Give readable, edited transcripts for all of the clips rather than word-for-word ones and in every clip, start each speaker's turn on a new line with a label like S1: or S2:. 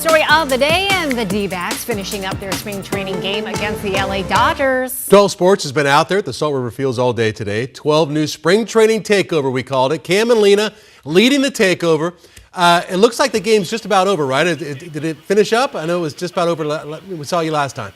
S1: Story of the day, and the D-backs finishing up their spring training game against the LA Dodgers.
S2: 12 Sports has been out there at the Salt River Fields all day today. 12 new spring training takeover, we called it. Cam and Lena leading the takeover. It looks like the game's just about over, right? Did it finish up? I know it was just about over. We saw you last time.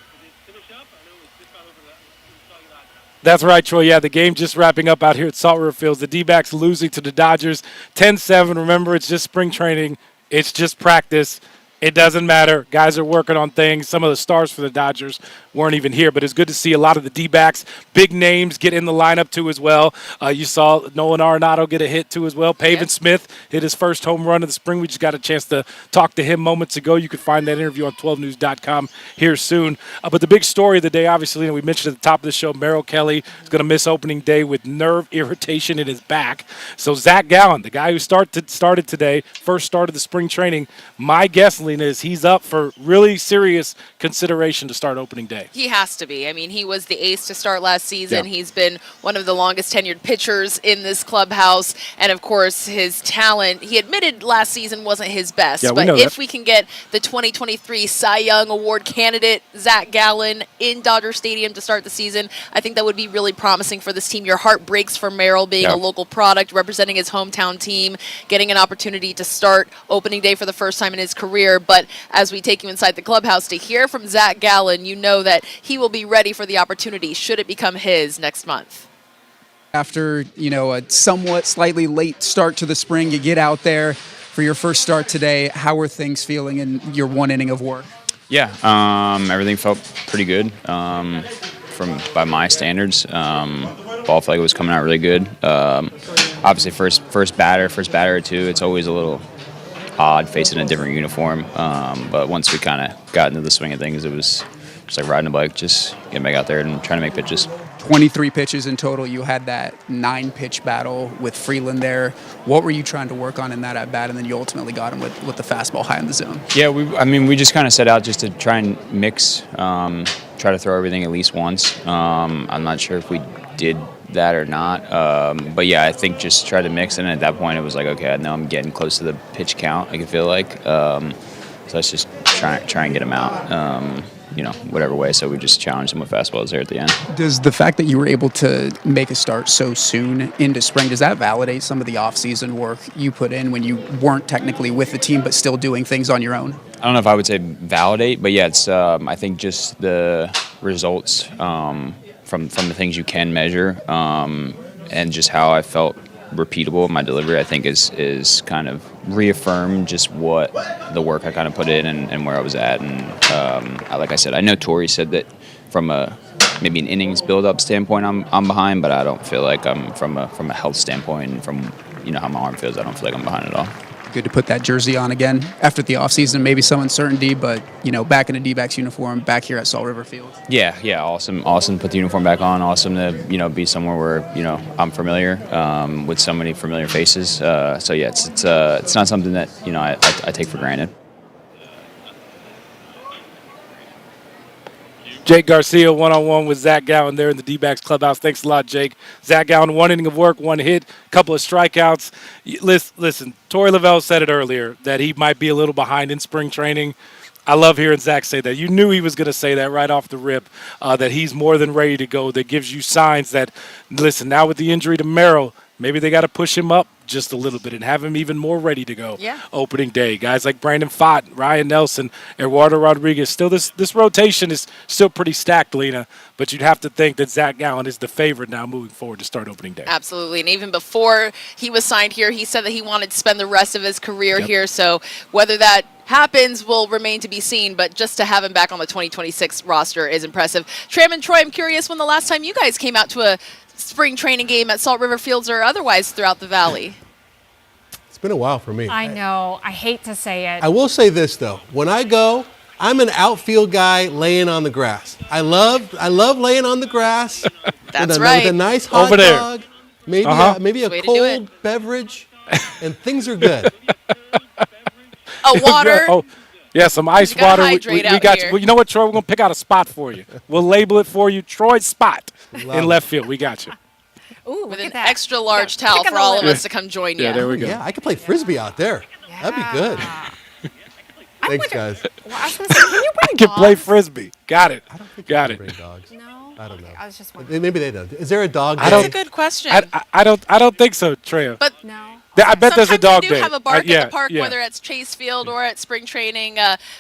S3: That's right, Troy. Yeah, the game just wrapping up out here at Salt River Fields. The D-backs losing to the Dodgers 10-7. Remember, it's just spring training. It's just practice. It doesn't matter. Guys are working on things. Some of the stars for the Dodgers weren't even here, but it's good to see a lot of the D-backs, big names, get in the lineup too as well. You saw Nolan Arenado get a hit too as well. Pavin Smith hit his first home run of the spring. We just got a chance to talk to him moments ago. You can find that interview on 12news.com here soon. But the big story of the day, obviously, and we mentioned at the top of the show, Merrill Kelly is going to miss opening day with nerve irritation in his back. So Zac Gallen, the guy who started today, first start of the spring training, my guess, is he's up for really serious consideration to start opening day.
S4: He has to be. I mean, he was the ace to start last season. Yeah. He's been one of the longest tenured pitchers in this clubhouse. And, of course, his talent, he admitted last season wasn't his best.
S3: Yeah,
S4: but if we can get the 2023 Cy Young Award candidate, Zac Gallen, in Dodger Stadium to start the season, I think that would be really promising for this team. Your heart breaks for Merrill being a local product, representing his hometown team, getting an opportunity to start opening day for the first time in his career. But as we take you inside the clubhouse to hear from Zac Gallen, you know that he will be ready for the opportunity should it become his next month.
S5: After, a somewhat slightly late start to the spring, you get out there for your first start today. How are things feeling in your one inning of work?
S6: Yeah, everything felt pretty good by my standards. Ball felt like it was coming out really good. Obviously, first batter or two, it's always a little odd facing a different uniform, but once we kind of got into the swing of things, it was just like riding a bike, just getting back out there and trying to make pitches.
S5: 23 pitches in total. You had that 9-pitch battle with Freeland there. What were you trying to work on in that at bat, and then you ultimately got him with the fastball high in the zone?
S6: Yeah, we just kind of set out just to try and mix, try to throw everything at least once. I'm not sure if we did that or not, but yeah, I think just try to mix, and at that point it was like, okay, I know I'm getting close to the pitch count, I can feel like, so let's just try and get him out, whatever way. So we just challenged him with fastballs there at the end.
S5: Does the fact that you were able to make a start so soon into spring, does that validate some of the off-season work you put in when you weren't technically with the team but still doing things on your own?
S6: I don't know if I would say validate, but yeah, it's I think just the results from the things you can measure, and just how I felt repeatable in my delivery, I think is kind of reaffirmed just what the work I kind of put in and where I was at. And like I said, I know Tori said that from maybe an innings build-up standpoint, I'm behind, but I don't feel like I'm from a health standpoint and from how my arm feels, I don't feel like I'm behind at all.
S5: Good to put that jersey on again after the offseason, maybe some uncertainty, but back in a D-backs uniform, back here at Salt River Field.
S6: Yeah, awesome to put the uniform back on. Awesome to be somewhere where I'm familiar with so many familiar faces. So yeah, it's not something that I take for granted.
S3: Jake Garcia one-on-one with Zac Gallen there in the D-backs clubhouse. Thanks a lot, Jake. Zac Gallen, 1 inning of work, 1 hit, couple of strikeouts. Listen, Tori Lavelle said it earlier that he might be a little behind in spring training. I love hearing Zac say that. You knew he was going to say that right off the rip, that he's more than ready to go. That gives you signs that, listen, now with the injury to Merrill, maybe they got to push him up just a little bit and have him even more ready to go opening day. Guys like Brandon Pfaadt, Ryan Nelson, Eduardo Rodriguez. Still, this rotation is still pretty stacked, Lena, but you'd have to think that Zac Gallen is the favorite now moving forward to start opening day.
S4: Absolutely, and even before he was signed here, he said that he wanted to spend the rest of his career here, so whether that happens will remain to be seen, but just to have him back on the 2026 roster is impressive. Tram and Troy, I'm curious when the last time you guys came out to a spring training game at Salt River Fields or otherwise throughout the valley.
S2: It's been a while for me.
S1: I know. I hate to say it.
S2: I will say this, though. When I go, I'm an outfield guy laying on the grass. I love laying on the grass.
S4: That's
S2: with a nice hot dog, maybe a cold beverage, and things are good.
S4: Water.
S3: Yeah, some ice water. We got
S4: you.
S3: Well, you know what, Troy? We're going to pick out a spot for you. We'll label it for you. Troy's spot in left field. We got you.
S4: Ooh, with an extra large towel for all of us to come join you.
S3: Yeah, there we go.
S2: Yeah, I could play Frisbee out there. That'd be good. Thanks, guys.
S1: Well, I was going to say, can you bring
S3: Can play
S1: dogs?
S3: frisbee. Got it.
S2: I don't think
S3: Got
S2: you
S3: it.
S2: can bring dogs.
S1: No?
S2: I don't know.
S1: Okay, I was just wondering.
S2: Maybe they don't. Is there a dog day?
S3: don't-
S7: That's a good question.
S3: I don't think so, Treya.
S4: But
S1: No?
S3: I bet there's a
S4: sometimes
S3: dog
S4: we do
S3: day.
S4: have a bark
S3: yeah,
S4: at the park,
S3: yeah.
S4: whether it's Chase Field or at spring training.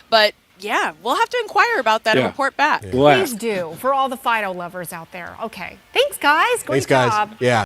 S4: But yeah, we'll have to inquire about that and
S3: Yeah.
S4: report back.
S3: We'll
S1: Please
S3: ask.
S1: do, for all the Fido lovers out there. Okay. Thanks, guys. Great
S2: Thanks, guys.
S1: job.
S2: Yeah.